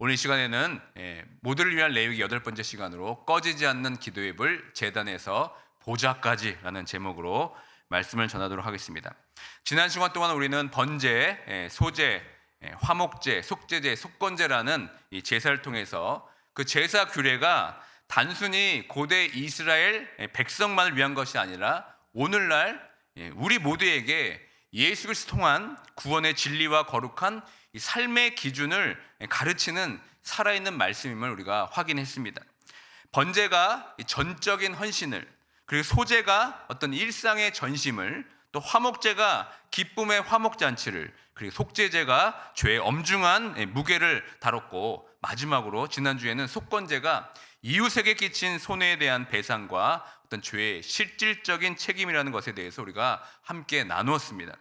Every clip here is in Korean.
오늘 이 시간에는 모두를 위한 레위기 8번째 시간으로 꺼지지 않는 기도의 불 제단에서 보좌까지라는 제목으로 말씀을 전하도록 하겠습니다. 지난 시간 동안 우리는 번제, 소제, 화목제, 속제제, 속건제라는 이 제사를 통해서 그 제사 규례가 단순히 고대 이스라엘 백성만을 위한 것이 아니라 오늘날 우리 모두에게 예수 그리스도 통한 구원의 진리와 거룩한 이 삶의 기준을 가르치는 살아있는 말씀임을 우리가 확인했습니다. 번제가 전적인 헌신을, 그리고 소제가 어떤 일상의 전심을, 또 화목제가 기쁨의 화목잔치를, 그리고 속제제가 죄의 엄중한 무게를 다뤘고, 마지막으로 지난주에는 속건제가 이웃에게 끼친 손해에 대한 배상과 어떤 죄의 실질적인 책임이라는 것에 대해서 우리가 함께 나누었습니다.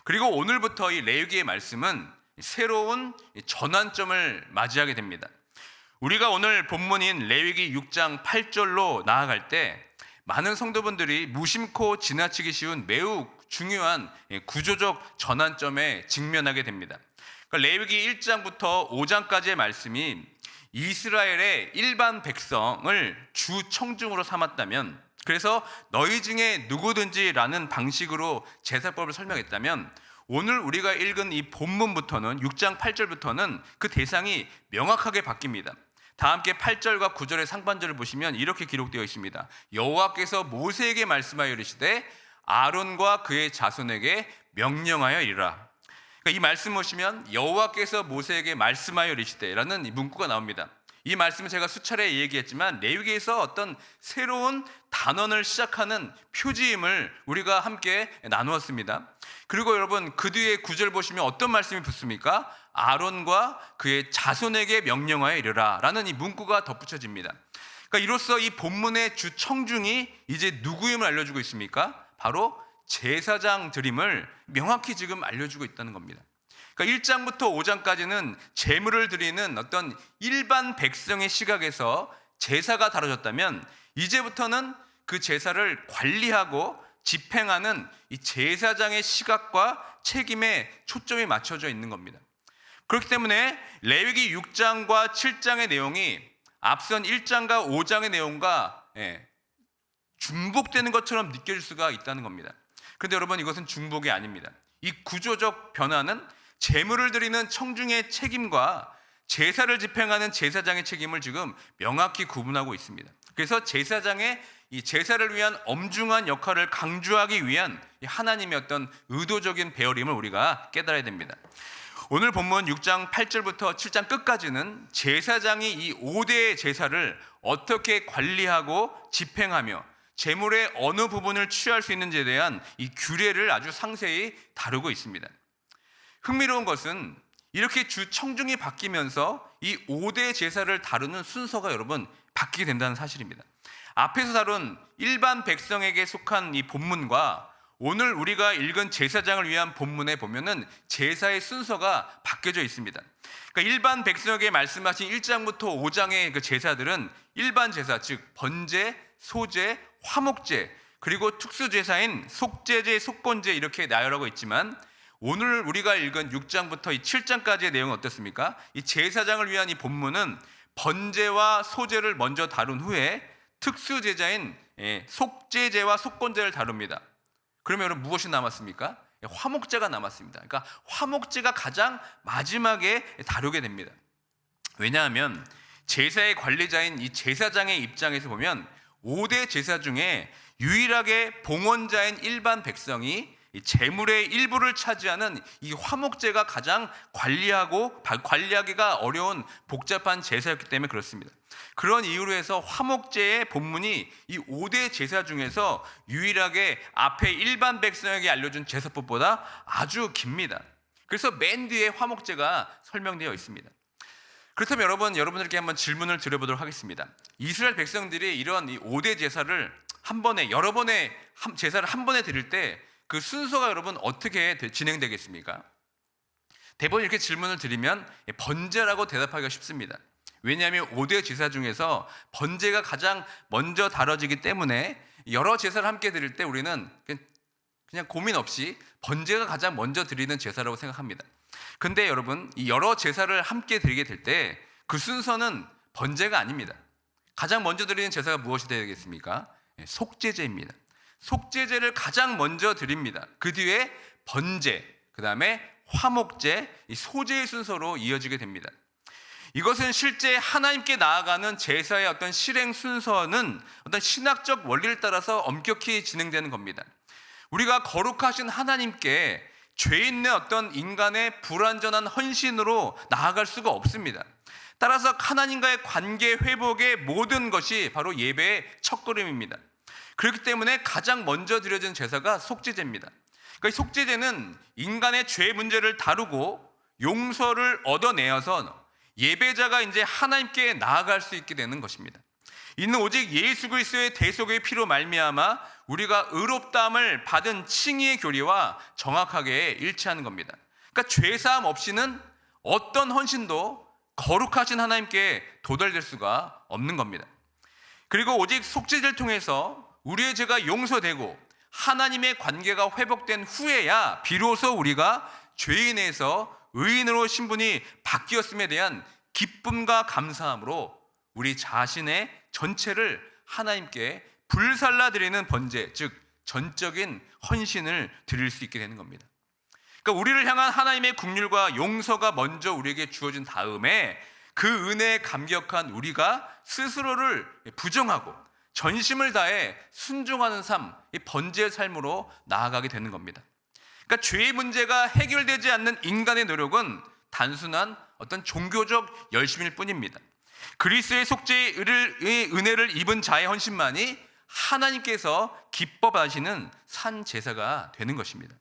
그리고 오늘부터 이 레위기의 말씀은 새로운 전환점을 맞이하게 됩니다. 우리가 오늘 본문인 레위기 6장 8절로 나아갈 때 많은 성도분들이 무심코 지나치기 쉬운 매우 중요한 구조적 전환점에 직면하게 됩니다. 그러니까 레위기 1장부터 5장까지의 말씀이 이스라엘의 일반 백성을 주 청중으로 삼았다면, 그래서 너희 중에 누구든지라는 방식으로 제사법을 설명했다면, 오늘 우리가 읽은 이 본문부터는 6장 8절부터는 그 대상이 명확하게 바뀝니다. 다 함께 8절과 9절의 상반절을 보시면 이렇게 기록되어 있습니다. 여호와께서 모세에게 말씀하여 이르시되 아론과 그의 자손에게 명령하여 이르라. 그러니까 이 말씀 보시면 여호와께서 모세에게 말씀하여 이르시되라는 이 문구가 나옵니다. 이 말씀은 제가 수차례 얘기했지만 레위기에서 어떤 새로운 단원을 시작하는 표지임을 우리가 함께 나누었습니다. 그리고 여러분 그 뒤에 9절 보시면 어떤 말씀이 붙습니까? 아론과 그의 자손에게 명령하여 이르라 라는 이 문구가 덧붙여집니다. 그러니까 이로써 이 본문의 주 청중이 이제 누구임을 알려주고 있습니까? 바로 제사장 드림을 명확히 지금 알려주고 있다는 겁니다. 그러니까 1장부터 5장까지는 제물을 드리는 어떤 일반 백성의 시각에서 제사가 다뤄졌다면, 이제부터는 그 제사를 관리하고 집행하는 이 제사장의 시각과 책임에 초점이 맞춰져 있는 겁니다. 그렇기 때문에 레위기 6장과 7장의 내용이 앞선 1장과 5장의 내용과 중복되는 것처럼 느껴질 수가 있다는 겁니다. 그런데 여러분, 이것은 중복이 아닙니다. 이 구조적 변화는 제물을 드리는 청중의 책임과 제사를 집행하는 제사장의 책임을 지금 명확히 구분하고 있습니다. 그래서 제사장의 이 제사를 위한 엄중한 역할을 강조하기 위한 하나님의 어떤 의도적인 배열임을 우리가 깨달아야 됩니다. 오늘 본문 6장 8절부터 7장 끝까지는 제사장이 이 5대의 제사를 어떻게 관리하고 집행하며 제물의 어느 부분을 취할 수 있는지에 대한 이 규례를 아주 상세히 다루고 있습니다. 흥미로운 것은 이렇게 주 청중이 바뀌면서 이 5대 제사를 다루는 순서가 여러분 바뀌게 된다는 사실입니다. 앞에서 다룬 일반 백성에게 속한 이 본문과 오늘 우리가 읽은 제사장을 위한 본문에 보면은 제사의 순서가 바뀌어져 있습니다. 그러니까 일반 백성에게 말씀하신 1장부터 5장의 그 제사들은 일반 제사, 즉 번제, 소제, 화목제, 그리고 특수제사인 속제제, 속건제 이렇게 나열하고 있지만, 오늘 우리가 읽은 6장부터 이 7장까지의 내용은 어떻습니까? 이 제사장을 위한 이 본문은 번제와 소제를 먼저 다룬 후에 특수제사인 속제제와 속건제를 다룹니다. 그러면 여러분 무엇이 남았습니까? 화목제가 남았습니다. 그러니까 화목제가 가장 마지막에 다루게 됩니다. 왜냐하면 제사의 관리자인 이 제사장의 입장에서 보면 5대 제사 중에 유일하게 봉헌자인 일반 백성이 이 제물의 일부를 차지하는 이 화목제가 가장 관리하기가 어려운 복잡한 제사였기 때문에 그렇습니다. 그런 이유로 해서 화목제의 본문이 이 5대 제사 중에서 유일하게 앞에 일반 백성에게 알려준 제사법보다 아주 깁니다. 그래서 맨 뒤에 화목제가 설명되어 있습니다. 그렇다면 여러분들께 한번 질문을 드려보도록 하겠습니다. 이스라엘 백성들이 이런 이 5대 제사를 여러 번의 제사를 한 번에 드릴 때 그 순서가 여러분 어떻게 진행되겠습니까? 대부분 이렇게 질문을 드리면 번제라고 대답하기가 쉽습니다. 왜냐하면 5대 제사 중에서 번제가 가장 먼저 다뤄지기 때문에 여러 제사를 함께 드릴 때 우리는 그냥 고민 없이 번제가 가장 먼저 드리는 제사라고 생각합니다. 근데 여러분, 이 여러 제사를 함께 드리게 될 때 그 순서는 번제가 아닙니다. 가장 먼저 드리는 제사가 무엇이 되겠습니까? 속죄제입니다. 속죄제를 가장 먼저 드립니다. 그 뒤에 번제, 그 다음에 화목제, 이 소제의 순서로 이어지게 됩니다. 이것은 실제 하나님께 나아가는 제사의 어떤 실행 순서는 어떤 신학적 원리를 따라서 엄격히 진행되는 겁니다. 우리가 거룩하신 하나님께 죄 있는 어떤 인간의 불완전한 헌신으로 나아갈 수가 없습니다. 따라서 하나님과의 관계 회복의 모든 것이 바로 예배의 첫걸음입니다. 그렇기 때문에 가장 먼저 드려진 제사가 속죄제입니다. 그러니까 이 속죄제는 인간의 죄 문제를 다루고 용서를 얻어내어서 예배자가 이제 하나님께 나아갈 수 있게 되는 것입니다. 이는 오직 예수 그리스도의 대속의 피로 말미암아 우리가 의롭다함을 받은 칭의의 교리와 정확하게 일치하는 겁니다. 그러니까 죄사함 없이는 어떤 헌신도 거룩하신 하나님께 도달될 수가 없는 겁니다. 그리고 오직 속죄제를 통해서 우리의 죄가 용서되고 하나님의 관계가 회복된 후에야 비로소 우리가 죄인에서 의인으로 신분이 바뀌었음에 대한 기쁨과 감사함으로 우리 자신의 전체를 하나님께 불살라 드리는 번제, 즉 전적인 헌신을 드릴 수 있게 되는 겁니다. 그러니까 우리를 향한 하나님의 긍휼과 용서가 먼저 우리에게 주어진 다음에 그 은혜에 감격한 우리가 스스로를 부정하고 전심을 다해 순종하는 삶, 이 번제의 삶으로 나아가게 되는 겁니다. 그러니까 죄의 문제가 해결되지 않는 인간의 노력은 단순한 어떤 종교적 열심일 뿐입니다. 그리스도의 속죄의 은혜를 입은 자의 헌신만이 하나님께서 기뻐하시는 산 제사가 되는 것입니다.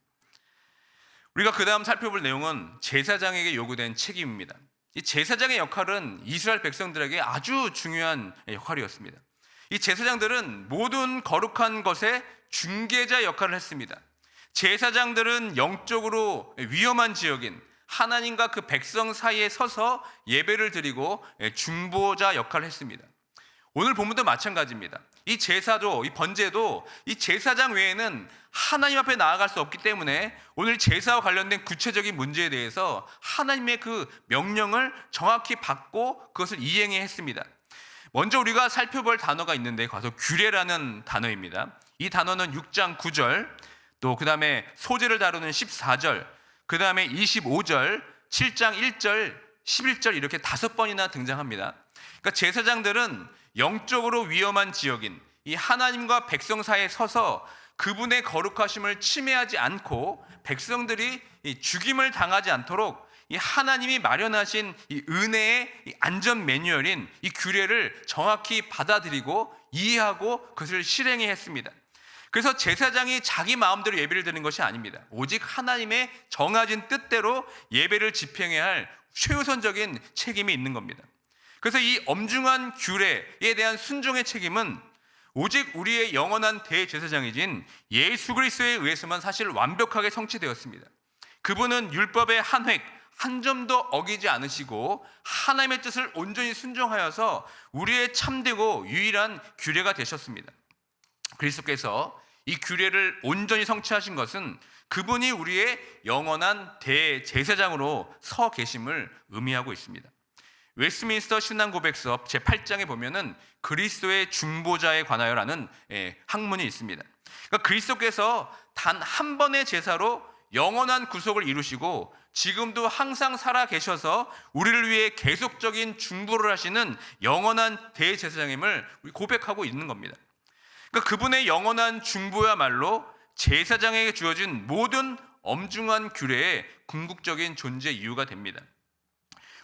우리가 그 다음 살펴볼 내용은 제사장에게 요구된 책임입니다. 이 제사장의 역할은 이스라엘 백성들에게 아주 중요한 역할이었습니다. 이 제사장들은 모든 거룩한 것의 중개자 역할을 했습니다. 제사장들은 영적으로 위험한 지역인 하나님과 그 백성 사이에 서서 예배를 드리고 중보자 역할을 했습니다. 오늘 본문도 마찬가지입니다. 이 제사도, 이 번제도 이 제사장 외에는 하나님 앞에 나아갈 수 없기 때문에 오늘 제사와 관련된 구체적인 문제에 대해서 하나님의 그 명령을 정확히 받고 그것을 이행해야 했습니다. 먼저 우리가 살펴볼 단어가 있는데 가서 규례라는 단어입니다. 이 단어는 6장 9절, 또 그 다음에 소제를 다루는 14절, 그 다음에 25절, 7장 1절, 11절 이렇게 5번이나 등장합니다. 그러니까 제사장들은 영적으로 위험한 지역인 이 하나님과 백성 사이에 서서 그분의 거룩하심을 침해하지 않고 백성들이 죽임을 당하지 않도록 이 하나님이 마련하신 이 은혜의 이 안전 매뉴얼인 이 규례를 정확히 받아들이고 이해하고 그것을 실행해야 했습니다. 그래서 제사장이 자기 마음대로 예배를 드리는 것이 아닙니다. 오직 하나님의 정해진 뜻대로 예배를 집행해야 할 최우선적인 책임이 있는 겁니다. 그래서 이 엄중한 규례에 대한 순종의 책임은 오직 우리의 영원한 대제사장이신 예수 그리스도에 의해서만 사실 완벽하게 성취되었습니다. 그분은 율법의 한 획, 한 점도 어기지 않으시고 하나님의 뜻을 온전히 순종하여서 우리의 참되고 유일한 규례가 되셨습니다. 그리스도께서 이 규례를 온전히 성취하신 것은 그분이 우리의 영원한 대제사장으로 서 계심을 의미하고 있습니다. 웨스트민스터 신앙고백서 제8장에 보면은 그리스도의 중보자에 관하여라는 학문이 있습니다. 그러니까 그리스도께서 단 한 번의 제사로 영원한 구속을 이루시고 지금도 항상 살아 계셔서 우리를 위해 계속적인 중보를 하시는 영원한 대제사장임을 고백하고 있는 겁니다. 그러니까 그분의 영원한 중보야말로 제사장에게 주어진 모든 엄중한 규례의 궁극적인 존재 이유가 됩니다.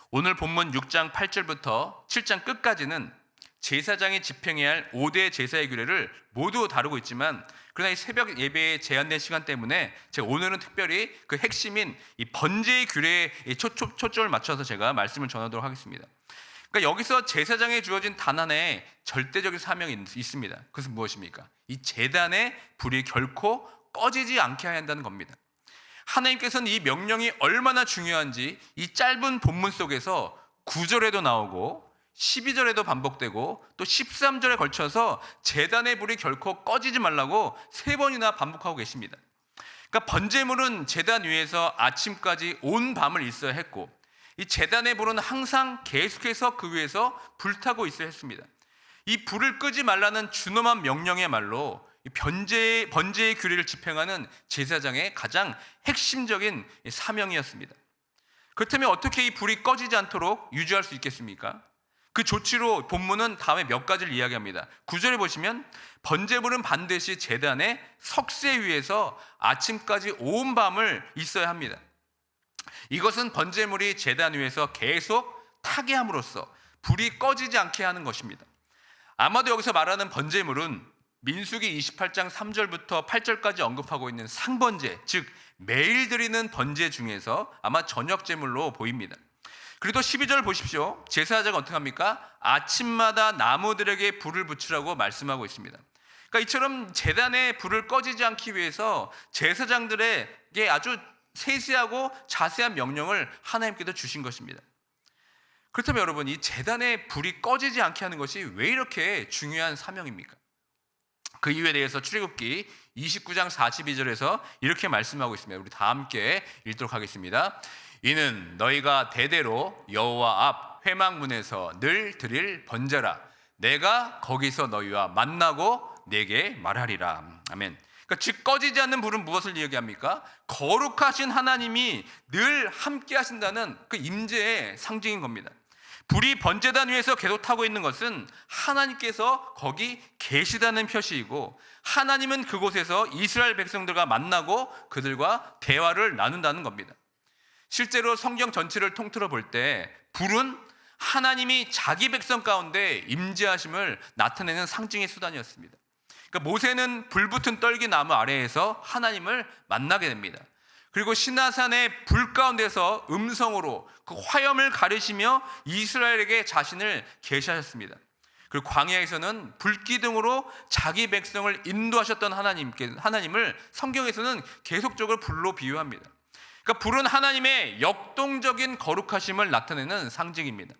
오늘 본문 6장 8절부터 7장 끝까지는 제사장이 집행해야 할 5대 제사의 규례를 모두 다루고 있지만 그러나 이 새벽 예배에 제한된 시간 때문에 제가 오늘은 특별히 그 핵심인 이 번제의 규례에 초점을 맞춰서 제가 말씀을 전하도록 하겠습니다. 그러니까 여기서 제사장에 주어진 단 하나의 절대적인 사명이 있습니다. 그것은 무엇입니까? 이 제단의 불이 결코 꺼지지 않게 해야 한다는 겁니다. 하나님께서는 이 명령이 얼마나 중요한지 이 짧은 본문 속에서 9절에도 나오고 12절에도 반복되고 또 13절에 걸쳐서 제단의 불이 결코 꺼지지 말라고 3번이나 반복하고 계십니다. 그러니까 번제물은 제단 위에서 아침까지 온 밤을 있어야 했고 이 제단의 불은 항상 계속해서 그 위에서 불타고 있어야 했습니다. 이 불을 끄지 말라는 준엄한 명령이야말로 번제의 규례를 집행하는 제사장의 가장 핵심적인 사명이었습니다. 그렇다면 어떻게 이 불이 꺼지지 않도록 유지할 수 있겠습니까? 그 조치로 본문은 다음에 몇 가지를 이야기합니다. 9절에 보시면 번제물은 반드시 제단의 석쇠 위에서 아침까지 온 밤을 있어야 합니다. 이것은 번제물이 제단 위에서 계속 타게 함으로써 불이 꺼지지 않게 하는 것입니다. 아마도 여기서 말하는 번제물은 민수기 28장 3절부터 8절까지 언급하고 있는 상번제, 즉 매일 드리는 번제 중에서 아마 저녁 제물로 보입니다. 그리고 또 12절 보십시오. 제사자가 어떻게 합니까? 아침마다 나무들에게 불을 붙이라고 말씀하고 있습니다. 그러니까 이처럼 제단에 불을 꺼지지 않기 위해서 제사장들에게 아주 세세하고 자세한 명령을 하나님께서 주신 것입니다. 그렇다면 여러분, 이 제단에 불이 꺼지지 않게 하는 것이 왜 이렇게 중요한 사명입니까? 그 이유에 대해서 출애굽기 29장 42절에서 이렇게 말씀하고 있습니다. 우리 다 함께 읽도록 하겠습니다. 이는 너희가 대대로 여호와 앞 회막문에서 늘 드릴 번제라. 내가 거기서 너희와 만나고 내게 말하리라. 아멘. 그러니까 즉 꺼지지 않는 불은 무엇을 이야기합니까? 거룩하신 하나님이 늘 함께 하신다는 그 임재의 상징인 겁니다. 불이 번제단 위에서 계속 타고 있는 것은 하나님께서 거기 계시다는 표시이고, 하나님은 그곳에서 이스라엘 백성들과 만나고 그들과 대화를 나눈다는 겁니다. 실제로 성경 전체를 통틀어 볼 때 불은 하나님이 자기 백성 가운데 임재하심을 나타내는 상징의 수단이었습니다. 그러니까 모세는 불붙은 떨기 나무 아래에서 하나님을 만나게 됩니다. 그리고 시나산의 불 가운데서 음성으로 그 화염을 가르시며 이스라엘에게 자신을 계시하셨습니다. 그리고 광야에서는 불기둥으로 자기 백성을 인도하셨던 하나님을 성경에서는 계속적으로 불로 비유합니다. 그러니까 불은 하나님의 역동적인 거룩하심을 나타내는 상징입니다.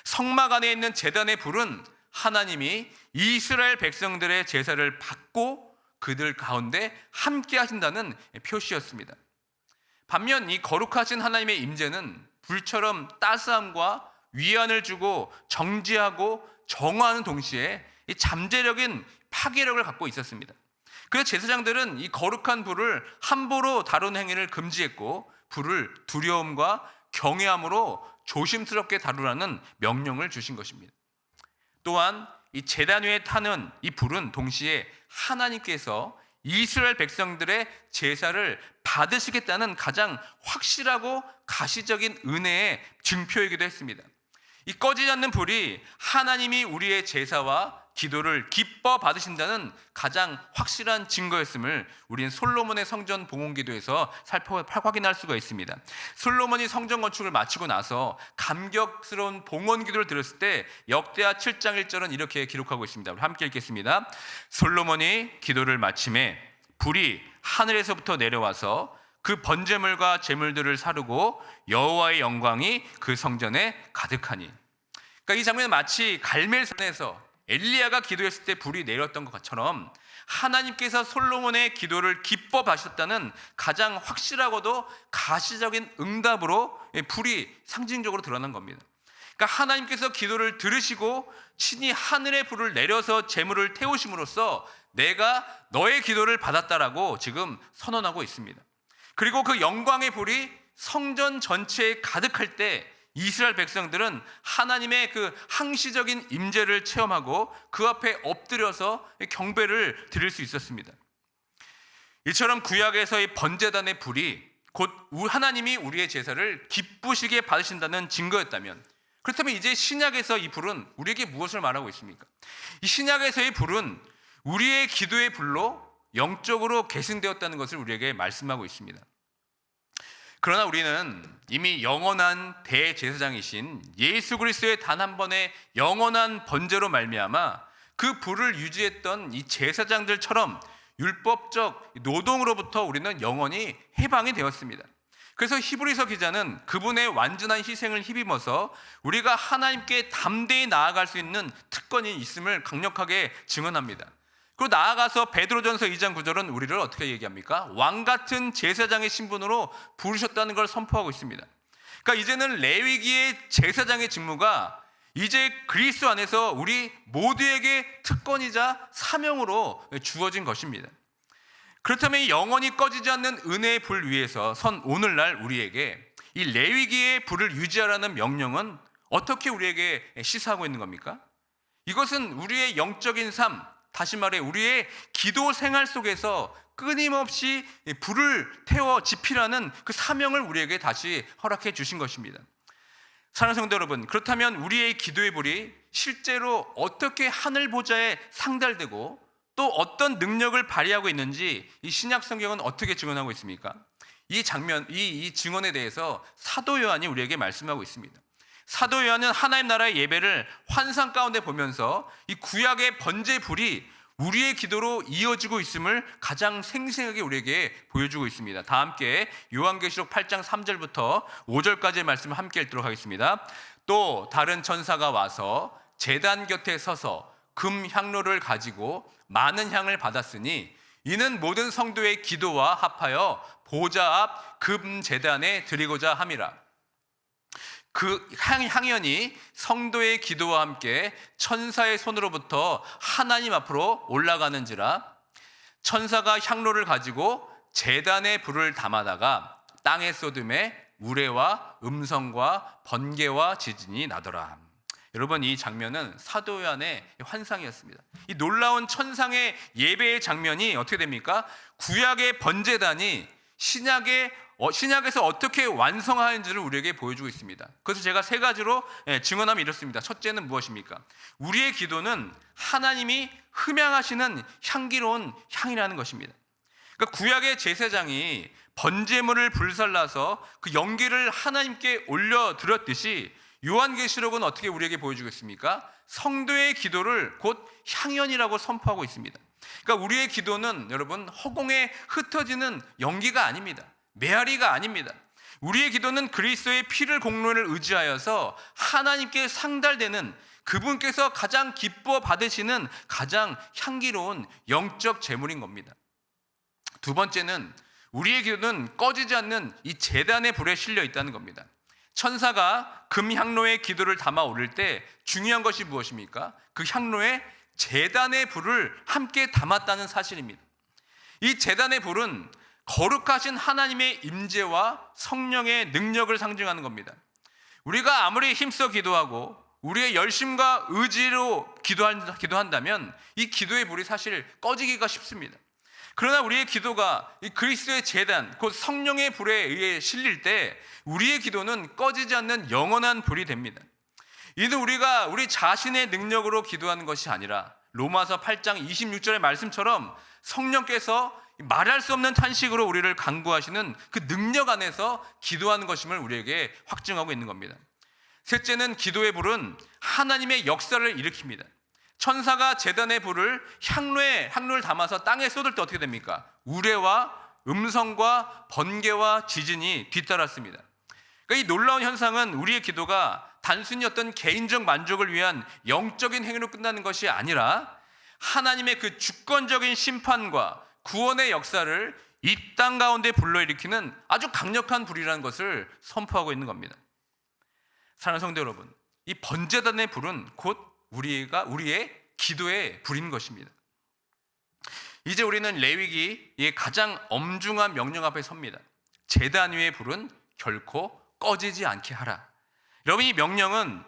성막 안에 있는 제단의 불은 하나님이 이스라엘 백성들의 제사를 받고 그들 가운데 함께 하신다는 표시였습니다. 반면 이 거룩하신 하나님의 임재는 불처럼 따스함과 위안을 주고 정지하고 정화하는 동시에 이 잠재력인 파괴력을 갖고 있었습니다. 그래서 제사장들은 이 거룩한 불을 함부로 다루는 행위를 금지했고, 불을 두려움과 경외함으로 조심스럽게 다루라는 명령을 주신 것입니다. 또한 이 제단 위에 타는 이 불은 동시에 하나님께서 이스라엘 백성들의 제사를 받으시겠다는 가장 확실하고 가시적인 은혜의 증표이기도 했습니다. 이 꺼지지 않는 불이 하나님이 우리의 제사와 기도를 기뻐 받으신다는 가장 확실한 증거였음을 우리는 솔로몬의 성전 봉헌기도에서 확인할 수가 있습니다. 솔로몬이 성전 건축을 마치고 나서 감격스러운 봉헌기도를 드렸을 때 역대하 7장 1절은 이렇게 기록하고 있습니다. 우리 함께 읽겠습니다. 솔로몬이 기도를 마침에 불이 하늘에서부터 내려와서 그 번제물과 제물들을 사르고 여호와의 영광이 그 성전에 가득하니. 그러니까 이 장면은 마치 갈멜산에서 엘리야가 기도했을 때 불이 내렸던 것처럼 하나님께서 솔로몬의 기도를 기뻐 받으셨다는 가장 확실하고도 가시적인 응답으로 불이 상징적으로 드러난 겁니다. 그러니까 하나님께서 기도를 들으시고 친히 하늘의 불을 내려서 제물을 태우심으로써 내가 너의 기도를 받았다라고 지금 선언하고 있습니다. 그리고 그 영광의 불이 성전 전체에 가득할 때 이스라엘 백성들은 하나님의 그 항시적인 임재를 체험하고 그 앞에 엎드려서 경배를 드릴 수 있었습니다. 이처럼 구약에서의 번제단의 불이 곧 하나님이 우리의 제사를 기쁘시게 받으신다는 증거였다면, 그렇다면 이제 신약에서 이 불은 우리에게 무엇을 말하고 있습니까? 이 신약에서의 불은 우리의 기도의 불로 영적으로 계승되었다는 것을 우리에게 말씀하고 있습니다. 그러나 우리는 이미 영원한 대제사장이신 예수 그리스도의 단 한 번의 영원한 번제로 말미암아 그 불을 유지했던 이 제사장들처럼 율법적 노동으로부터 우리는 영원히 해방이 되었습니다. 그래서 히브리서 기자는 그분의 완전한 희생을 힘입어서 우리가 하나님께 담대히 나아갈 수 있는 특권이 있음을 강력하게 증언합니다. 그리고 나아가서 베드로전서 2장 9절은 우리를 어떻게 얘기합니까? 왕같은 제사장의 신분으로 부르셨다는 걸 선포하고 있습니다. 그러니까 이제는 레위기의 제사장의 직무가 이제 그리스도 안에서 우리 모두에게 특권이자 사명으로 주어진 것입니다. 그렇다면 이 영원히 꺼지지 않는 은혜의 불 위에서 선 오늘날 우리에게 이 레위기의 불을 유지하라는 명령은 어떻게 우리에게 시사하고 있는 겁니까? 이것은 우리의 영적인 삶, 다시 말해 우리의 기도 생활 속에서 끊임없이 불을 태워 지피라는 그 사명을 우리에게 다시 허락해 주신 것입니다. 사랑하는 성도 여러분, 그렇다면 우리의 기도의 불이 실제로 어떻게 하늘 보좌에 상달되고 또 어떤 능력을 발휘하고 있는지 이 신약 성경은 어떻게 증언하고 있습니까? 이 장면, 이 증언에 대해서 사도 요한이 우리에게 말씀하고 있습니다. 사도 요한은 하나님 나라의 예배를 환상 가운데 보면서 이 구약의 번제 불이 우리의 기도로 이어지고 있음을 가장 생생하게 우리에게 보여주고 있습니다. 다 함께 요한계시록 8장 3절부터 5절까지의 말씀을 함께 읽도록 하겠습니다. 또 다른 천사가 와서 제단 곁에 서서 금 향로를 가지고 많은 향을 받았으니 이는 모든 성도의 기도와 합하여 보좌 앞 금 제단에 드리고자 함이라. 그 향연이 성도의 기도와 함께 천사의 손으로부터 하나님 앞으로 올라가는지라. 천사가 향로를 가지고 제단에 불을 담아다가 땅에 쏟음에 우레와 음성과 번개와 지진이 나더라. 여러분, 이 장면은 사도 요한의 환상이었습니다. 이 놀라운 천상의 예배의 장면이 어떻게 됩니까? 구약의 번제단이 신약에서 어떻게 완성하는지를 우리에게 보여주고 있습니다. 그래서 제가 세 가지로 증언하면 이렇습니다. 첫째는 무엇입니까? 우리의 기도는 하나님이 흠양하시는 향기로운 향이라는 것입니다. 그러니까 구약의 제사장이 번제물을 불살라서 그 연기를 하나님께 올려드렸듯이 요한계시록은 어떻게 우리에게 보여주고 있습니까? 성도의 기도를 곧 향연이라고 선포하고 있습니다. 그러니까 우리의 기도는 여러분 허공에 흩어지는 연기가 아닙니다. 메아리가 아닙니다. 우리의 기도는 그리스도의 피를 공로를 의지하여서 하나님께 상달되는 그분께서 가장 기뻐 받으시는 가장 향기로운 영적 제물인 겁니다. 두 번째는 우리의 기도는 꺼지지 않는 이 제단의 불에 실려 있다는 겁니다. 천사가 금 향로에 기도를 담아 오를 때 중요한 것이 무엇입니까? 그 향로에 제단의 불을 함께 담았다는 사실입니다. 이 제단의 불은 거룩하신 하나님의 임재와 성령의 능력을 상징하는 겁니다. 우리가 아무리 힘써 기도하고 우리의 열심과 의지로 기도한다면 이 기도의 불이 사실 꺼지기가 쉽습니다. 그러나 우리의 기도가 이 그리스도의 제단, 곧 성령의 불에 의해 실릴 때 우리의 기도는 꺼지지 않는 영원한 불이 됩니다. 이는 우리가 우리 자신의 능력으로 기도하는 것이 아니라 로마서 8장 26절의 말씀처럼 성령께서 말할 수 없는 탄식으로 우리를 간구하시는 그 능력 안에서 기도하는 것임을 우리에게 확증하고 있는 겁니다. 셋째는 기도의 불은 하나님의 역사를 일으킵니다. 천사가 제단의 불을 향로를 담아서 땅에 쏟을 때 어떻게 됩니까? 우레와 음성과 번개와 지진이 뒤따랐습니다. 그러니까 이 놀라운 현상은 우리의 기도가 단순히 어떤 개인적 만족을 위한 영적인 행위로 끝나는 것이 아니라 하나님의 그 주권적인 심판과 구원의 역사를 이 땅 가운데 불러일으키는 아주 강력한 불이라는 것을 선포하고 있는 겁니다. 사랑하는 성도 여러분, 이 번제단의 불은 곧 우리의 기도의 불인 것입니다. 이제 우리는 레위기의 가장 엄중한 명령 앞에 섭니다. 제단 위의 불은 결코 꺼지지 않게 하라. 여러분, 이 명령은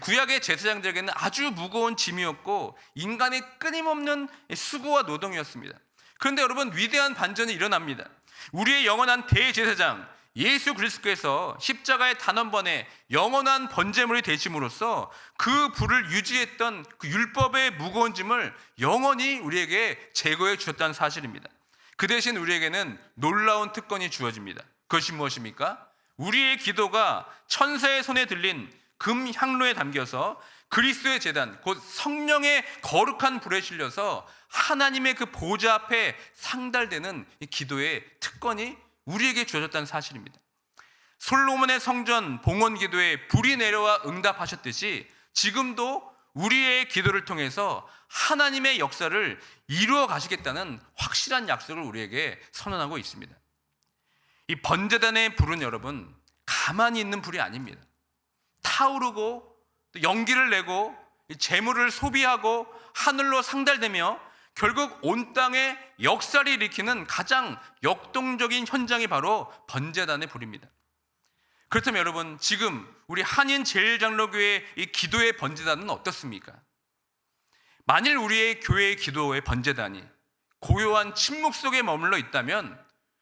구약의 제사장들에게는 아주 무거운 짐이었고 인간의 끊임없는 수고와 노동이었습니다. 그런데 여러분, 위대한 반전이 일어납니다. 우리의 영원한 대제사장 예수 그리스도께서 십자가의 단번에 영원한 번제물이 되심으로써 그 불을 유지했던 그 율법의 무거운 짐을 영원히 우리에게 제거해 주셨다는 사실입니다. 그 대신 우리에게는 놀라운 특권이 주어집니다. 그것이 무엇입니까? 우리의 기도가 천사의 손에 들린 금 향로에 담겨서 그리스도의 제단, 곧 성령의 거룩한 불에 실려서 하나님의 그 보좌 앞에 상달되는 이 기도의 특권이 우리에게 주어졌다는 사실입니다. 솔로몬의 성전 봉헌 기도에 불이 내려와 응답하셨듯이 지금도 우리의 기도를 통해서 하나님의 역사를 이루어 가시겠다는 확실한 약속을 우리에게 선언하고 있습니다. 이 번제단의 불은 여러분 가만히 있는 불이 아닙니다. 타오르고 또 연기를 내고 재물을 소비하고 하늘로 상달되며 결국 온 땅에 역사를 일으키는 가장 역동적인 현장이 바로 번제단의 불입니다. 그렇다면 여러분, 지금 우리 한인제일장로교회 이 기도의 번제단은 어떻습니까? 만일 우리의 교회의 기도의 번제단이 고요한 침묵 속에 머물러 있다면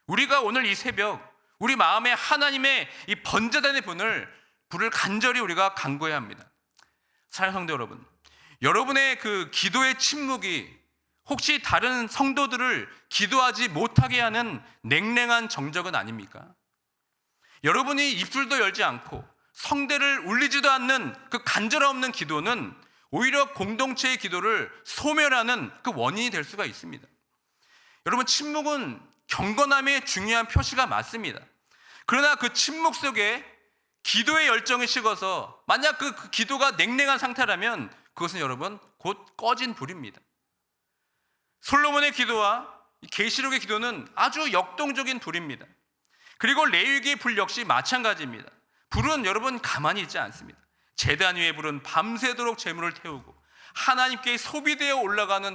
우리가 오늘 이 새벽 우리 마음에 하나님의 이 번제단의 불을 간절히 우리가 간구해야 합니다. 사랑하는 성도 여러분, 여러분의 그 기도의 침묵이 혹시 다른 성도들을 기도하지 못하게 하는 냉랭한 정적은 아닙니까? 여러분이 입술도 열지 않고 성대를 울리지도 않는 그 간절 없는 기도는 오히려 공동체의 기도를 소멸하는 그 원인이 될 수가 있습니다. 여러분, 침묵은 경건함의 중요한 표시가 맞습니다. 그러나 그 침묵 속에 기도의 열정이 식어서 만약 그 기도가 냉랭한 상태라면 그것은 여러분 곧 꺼진 불입니다. 솔로몬의 기도와 계시록의 기도는 아주 역동적인 불입니다. 그리고 레위기의 불 역시 마찬가지입니다. 불은 여러분 가만히 있지 않습니다. 제단 위의 불은 밤새도록 재물을 태우고 하나님께 소비되어 올라가는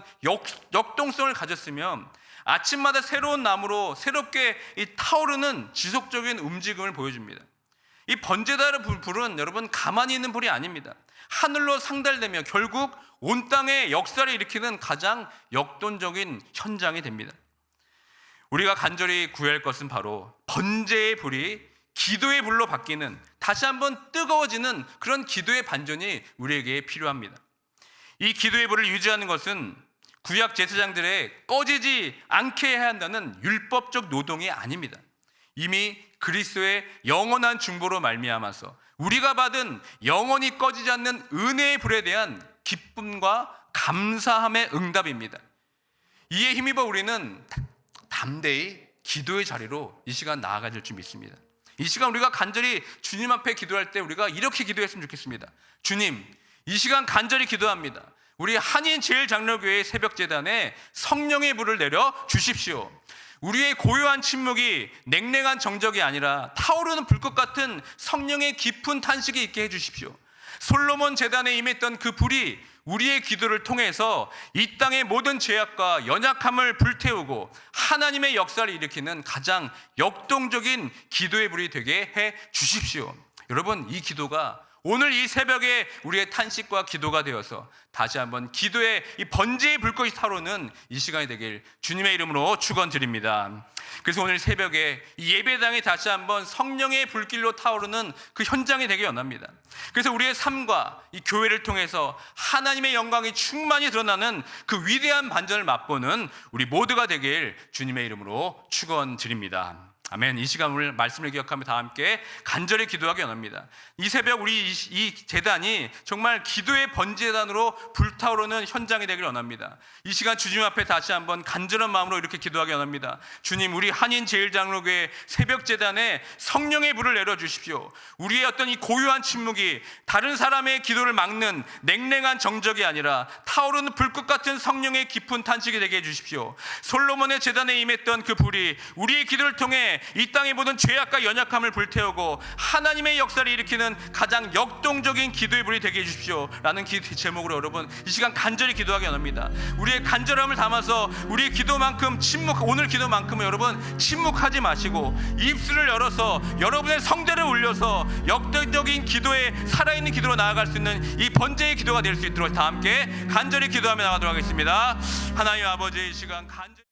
역동성을 가졌으며 아침마다 새로운 나무로 새롭게 타오르는 지속적인 움직임을 보여줍니다. 이 번제단의 불은 여러분 가만히 있는 불이 아닙니다. 하늘로 상달되며 결국 온 땅에 역사를 일으키는 가장 역동적인 현장이 됩니다. 우리가 간절히 구할 것은 바로 번제의 불이 기도의 불로 바뀌는, 다시 한번 뜨거워지는 그런 기도의 반전이 우리에게 필요합니다. 이 기도의 불을 유지하는 것은 구약 제사장들의 꺼지지 않게 해야 한다는 율법적 노동이 아닙니다. 이미 그리스도의 영원한 중보로 말미암아서 우리가 받은 영원히 꺼지지 않는 은혜의 불에 대한 기쁨과 감사함의 응답입니다. 이에 힘입어 우리는 담대히 기도의 자리로 이 시간 나아가야 될 줄 믿습니다. 이 시간 우리가 간절히 주님 앞에 기도할 때 우리가 이렇게 기도했으면 좋겠습니다. 주님, 이 시간 간절히 기도합니다. 우리 한인제일장로교회 새벽제단에 성령의 불을 내려 주십시오. 우리의 고요한 침묵이 냉랭한 정적이 아니라 타오르는 불꽃 같은 성령의 깊은 탄식이 있게 해주십시오. 솔로몬 제단에 임했던 그 불이 우리의 기도를 통해서 이 땅의 모든 죄악과 연약함을 불태우고 하나님의 역사를 일으키는 가장 역동적인 기도의 불이 되게 해 주십시오. 여러분, 이 기도가 오늘 이 새벽에 우리의 탄식과 기도가 되어서 다시 한번 기도의 이 번제의 불꽃이 타오르는 이 시간이 되길 주님의 이름으로 축원드립니다. 그래서 오늘 새벽에 이 예배당이 다시 한번 성령의 불길로 타오르는 그 현장이 되길 원합니다. 그래서 우리의 삶과 이 교회를 통해서 하나님의 영광이 충만히 드러나는 그 위대한 반전을 맛보는 우리 모두가 되길 주님의 이름으로 축원드립니다. 아멘. 이 시간 오늘 말씀을 기억하며 다 함께 간절히 기도하기 원합니다. 이 새벽 우리 이 제단이 정말 기도의 번제단으로 불타오르는 현장이 되길 원합니다. 이 시간 주님 앞에 다시 한번 간절한 마음으로 이렇게 기도하기 원합니다. 주님, 우리 한인제일장로교회 새벽제단에 성령의 불을 내려주십시오. 우리의 어떤 이 고요한 침묵이 다른 사람의 기도를 막는 냉랭한 정적이 아니라 타오르는 불꽃 같은 성령의 깊은 탄식이 되게 해주십시오. 솔로몬의 제단에 임했던 그 불이 우리의 기도를 통해 이 땅의 모든 죄악과 연약함을 불태우고 하나님의 역사를 일으키는 가장 역동적인 기도의 불이 되게 해주십시오 라는 제목으로 여러분 이 시간 간절히 기도하기 원합니다. 우리의 간절함을 담아서 우리의 기도만큼 오늘 기도만큼은 여러분 침묵하지 마시고 입술을 열어서 여러분의 성대를 울려서 역동적인 기도에 살아있는 기도로 나아갈 수 있는 이 번제의 기도가 될 수 있도록 다 함께 간절히 기도하며 나가도록 하겠습니다. 하나님 아버지, 이 시간 간절히